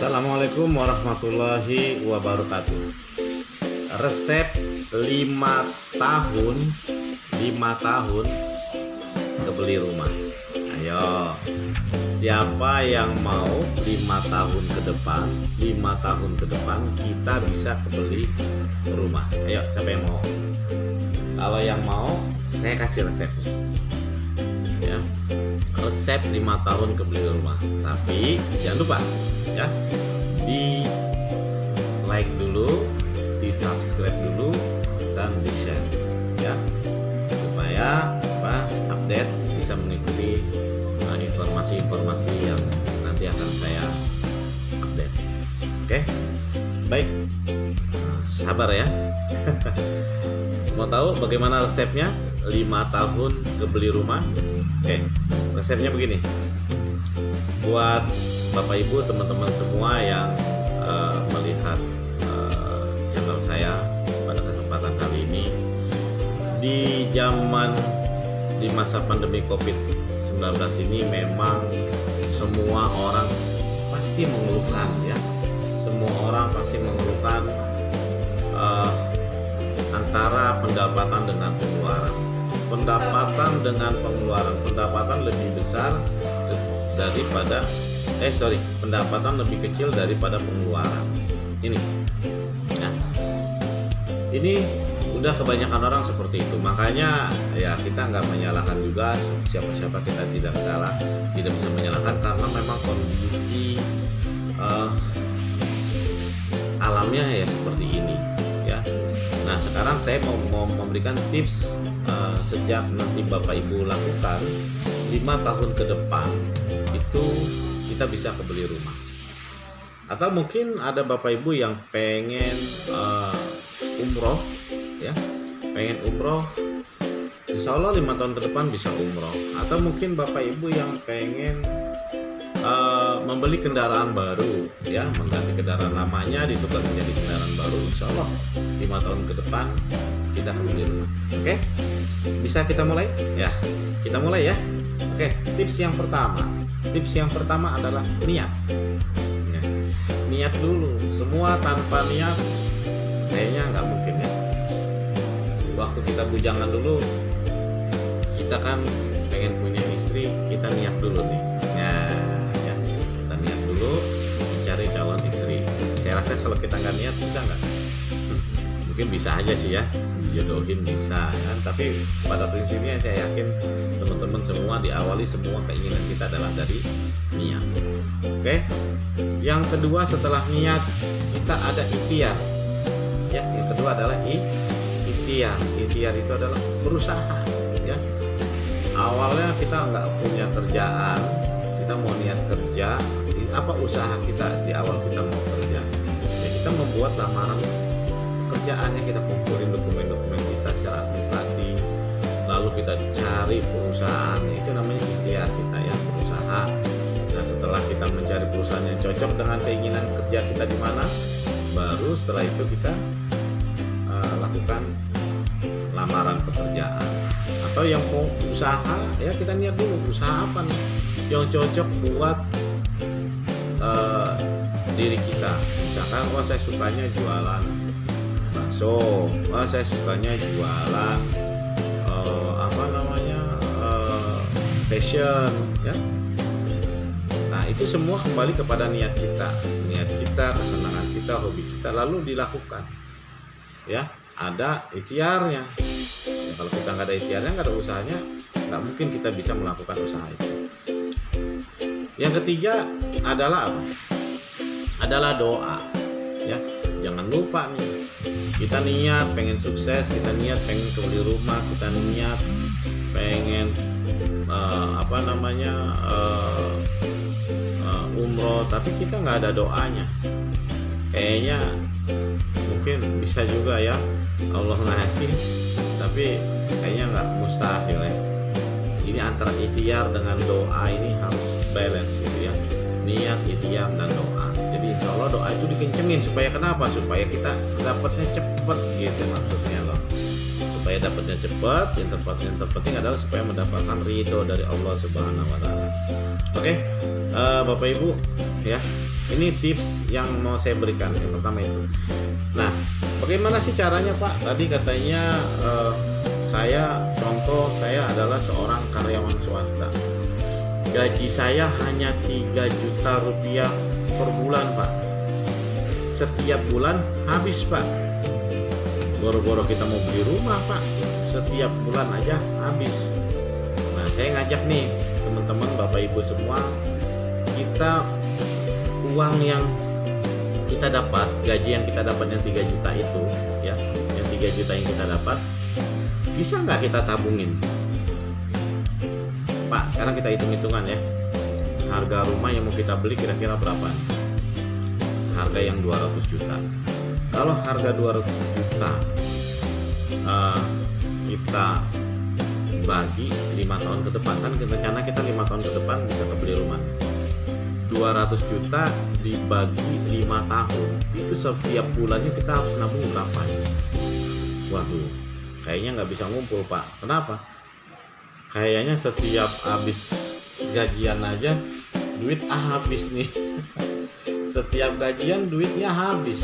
Assalamualaikum warahmatullahi wabarakatuh. Resep 5 tahun kebeli rumah. Ayo, siapa yang mau 5 tahun ke depan, 5 tahun ke depan kita bisa kebeli rumah? Ayo, siapa yang mau? Kalau yang mau, saya kasih resepnya. Ya, resep 5 tahun kebeli rumah. Tapi jangan lupa ya, di like dulu, di subscribe dulu, dan di share ya, supaya update bisa mengikuti informasi-informasi yang nanti akan saya update. Oke, baik, sabar ya. Mau tahu bagaimana resepnya 5 tahun kebeli rumah? Oke, resepnya begini. Buat Bapak Ibu, teman-teman semua yang melihat channel saya pada kesempatan kali ini, di masa pandemi COVID-19 ini memang semua orang pasti mengeluhkan ya. Semua orang pasti mengeluhkan antara pendapatan dengan pengeluaran. Pendapatan lebih besar daripada pendapatan lebih kecil daripada pengeluaran. Ini udah kebanyakan orang seperti itu. Makanya ya, kita nggak menyalahkan juga siapa-siapa, kita tidak bisa menyalahkan, karena memang kondisi alamnya ya seperti ini ya. Nah, sekarang saya mau memberikan tips sejak nanti Bapak Ibu lakukan 5 tahun ke depan itu kita bisa kebeli rumah. Atau mungkin ada Bapak Ibu yang pengen umroh ya, pengen umroh, insya Allah 5 tahun ke depan bisa umroh. Atau mungkin Bapak Ibu yang pengen membeli kendaraan baru ya, mengganti kendaraan lamanya ditukar menjadi kendaraan baru, insya Allah 5 tahun ke depan kita kebeli rumah. Oke, bisa kita mulai ya, kita mulai ya. Oke, tips yang pertama adalah niat ya. Niat dulu. Semua tanpa niat kayaknya nggak mungkin ya. Waktu kita bujangan dulu, kita kan pengen punya istri, kita niat dulu nih ya, kita niat dulu mencari calon istri. Saya rasa kalau kita nggak niat bisa nggak? Mungkin bisa aja sih ya, jodohin bisa kan, tapi pada prinsipnya saya yakin teman-teman semua diawali semua keinginan kita adalah dari niat. Oke, yang kedua setelah niat kita ada ikhtiar ya. Yang kedua adalah ikhtiar itu adalah berusaha ya. Awalnya kita nggak punya kerjaan, kita mau niat kerja, apa usaha kita di awal kita mau kerja ya? Kita membuat lamaran kerjaannya, kita kumpulin dokumen-dokumen kita secara administrasi, lalu kita cari perusahaan, itu namanya ikhtiar kita ya, berusaha. Nah, setelah kita mencari perusahaan yang cocok dengan keinginan kerja kita di mana, baru setelah itu kita lakukan lamaran pekerjaan. Atau yang mau usaha ya, kita niat dulu usaha apa nih yang cocok buat diri kita. Misalkan, saya sukanya jualan bakso, saya sukanya jualan fashion ya. Nah, itu semua kembali kepada niat kita, kesenangan kita, hobi kita, lalu dilakukan ya. Ada ikhtiarnya ya. Kalau kita nggak ada ikhtiarnya, nggak ada usahanya, nggak mungkin kita bisa melakukan usaha itu. Yang ketiga adalah apa? Adalah doa ya. Jangan lupa nih, kita niat pengen sukses, kita niat pengen kebeli rumah, kita niat pengen umroh, tapi kita nggak ada doanya, kayaknya mungkin bisa juga ya Allah ngasih, tapi kayaknya nggak, mustahil ya. Ini antara ikhtiar dengan doa ini harus balance gitu ya, niat, ikhtiar, dan doa. Jadi insya Allah doa itu dikencengin supaya kenapa? Supaya kita dapatnya cepet gitu maksudnya loh. supaya dapatnya cepat. Yang terpenting adalah supaya mendapatkan ridho dari Allah Subhanahu wa taala. Oke, Bapak Ibu ya. Ini tips yang mau saya berikan. Yang pertama itu. Nah, bagaimana sih caranya, Pak? Tadi katanya saya adalah seorang karyawan swasta. Gaji saya hanya 3 juta rupiah per bulan, Pak. Setiap bulan habis, Pak. Boro-boro kita mau beli rumah, Pak, setiap bulan aja habis. Nah, saya ngajak nih teman-teman, Bapak Ibu semua, kita uang yang kita dapat, gaji yang kita dapat yang 3 juta itu ya, yang 3 juta yang kita dapat, bisa nggak kita tabungin, Pak? Sekarang kita hitung-hitungan ya, harga rumah yang mau kita beli kira-kira berapa? Harga yang 200 juta. Kalau harga 200 juta kita bagi 5 tahun ke depan, kan rencana kita 5 tahun ke depan bisa kebeli rumah. 200 juta dibagi 5 tahun, itu setiap bulannya kita harus nabung berapa ya? Waduh, kayaknya nggak bisa ngumpul, Pak. Kenapa? Kayaknya setiap habis gajian aja duit habis nih. Setiap gajian duitnya habis.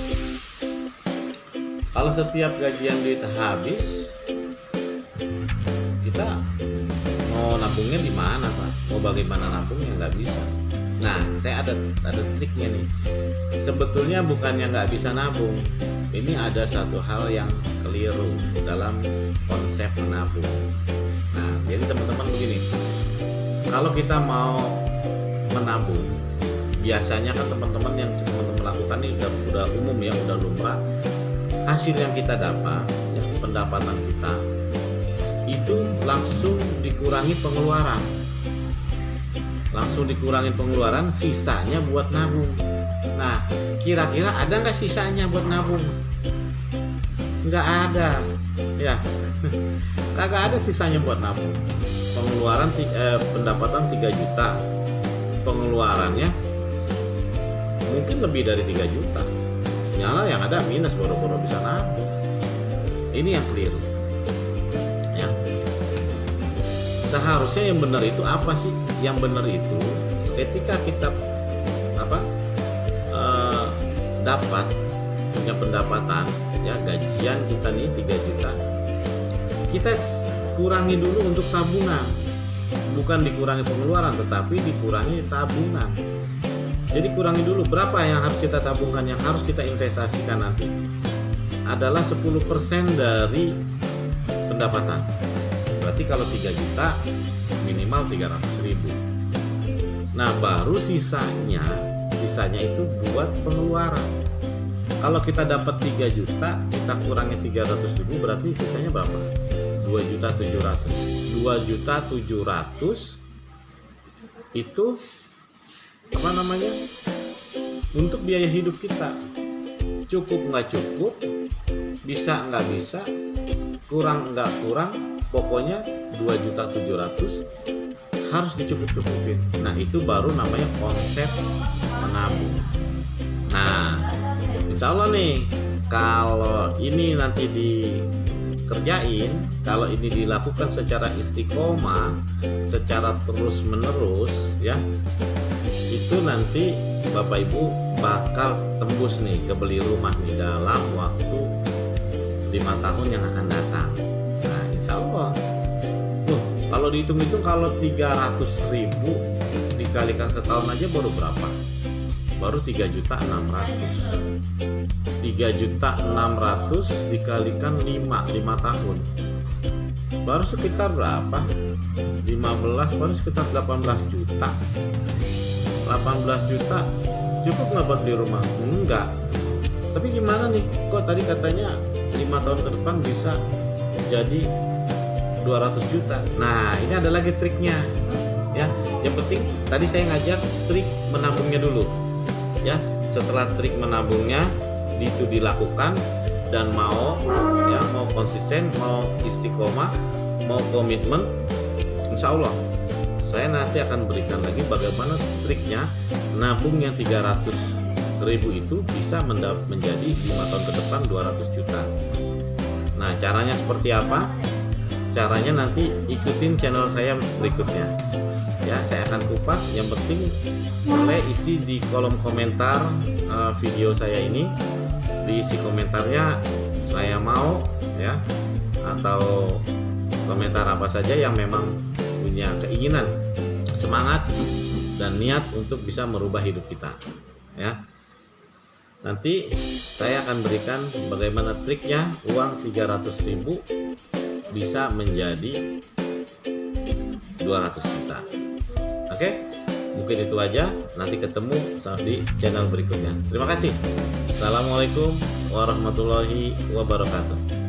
Kalau setiap gajian duit habis, kita mau nabungnya di mana, Pak? Mau bagaimana nabungnya? Nggak bisa. Nah, saya ada triknya nih. Sebetulnya bukannya nggak bisa nabung, ini ada satu hal yang keliru dalam konsep menabung. Nah, jadi teman-teman begini, kalau kita mau menabung, biasanya kan teman-teman yang teman-teman lakukan ini udah umum ya, udah lumrah. Hasil yang kita dapat, ya, pendapatan kita itu langsung dikurangi pengeluaran. Langsung dikurangin pengeluaran, sisanya buat nabung. Nah, kira-kira ada nggak sisanya buat nabung? Nggak ada, ya. Kagak ada sisanya buat nabung. Pengeluaran pendapatan 3 juta, pengeluarannya mungkin lebih dari 3 juta. Nyala yang ada minus, boro-boro bisa nabung. Ini yang keliru. Ya. Seharusnya yang benar itu apa sih? Yang benar itu ketika kita dapat punya pendapatan, ya, gajian kita nih 3 juta, kita kurangi dulu untuk tabungan. Bukan dikurangi pengeluaran, tetapi dikurangi tabungan. Jadi kurangi dulu berapa yang harus kita tabungkan, yang harus kita investasikan nanti adalah 10% dari pendapatan. Berarti kalau 3 juta minimal 300.000. Nah, baru sisanya itu buat pengeluaran. Kalau kita dapat 3 juta, kita kurangi 300.000, berarti sisanya berapa? 2.700.000. 2.700.000 itu untuk biaya hidup kita. Cukup nggak cukup, bisa nggak bisa, kurang nggak kurang, pokoknya 2.700.000 harus dicukup-cukupin. Nah, itu baru namanya konsep menabung. Nah, insya Allah nih, kalau ini nanti dikerjain, kalau ini dilakukan secara istiqomah, secara terus menerus, ya, itu nanti Bapak Ibu bakal tembus nih ke beli rumah nih dalam waktu 5 tahun yang akan datang. Nah, insya Allah kalau dihitung-hitung, kalau 300.000 dikalikan setahun aja baru berapa? Baru 3.600.000. 3.600.000 dikalikan 5 tahun baru sekitar berapa? 15, baru sekitar 18 juta. 18 juta cukup nggak buat beli rumah? Enggak. Tapi gimana nih, kok tadi katanya 5 tahun ke depan bisa jadi 200 juta. Nah, ini ada lagi triknya, ya. Yang penting tadi saya ngajak trik menabungnya dulu, ya. Setelah trik menabungnya itu dilakukan dan mau konsisten, mau istiqomah, mau komitmen, insya Allah saya nanti akan berikan lagi bagaimana triknya nabung yang 300.000 itu bisa menjadi 5 tahun ke depan 200 juta. Nah, caranya seperti apa? Caranya nanti ikutin channel saya berikutnya. Ya, saya akan kupas. Yang penting boleh isi di kolom komentar video saya ini. Diisi komentarnya saya mau, ya, atau komentar apa saja yang memang punya keinginan, semangat, dan niat untuk bisa merubah hidup kita, ya. Nanti saya akan berikan bagaimana triknya uang 300.000 bisa menjadi 200 juta. Oke, mungkin itu aja. Nanti ketemu di channel berikutnya. Terima kasih. Assalamualaikum warahmatullahi wabarakatuh.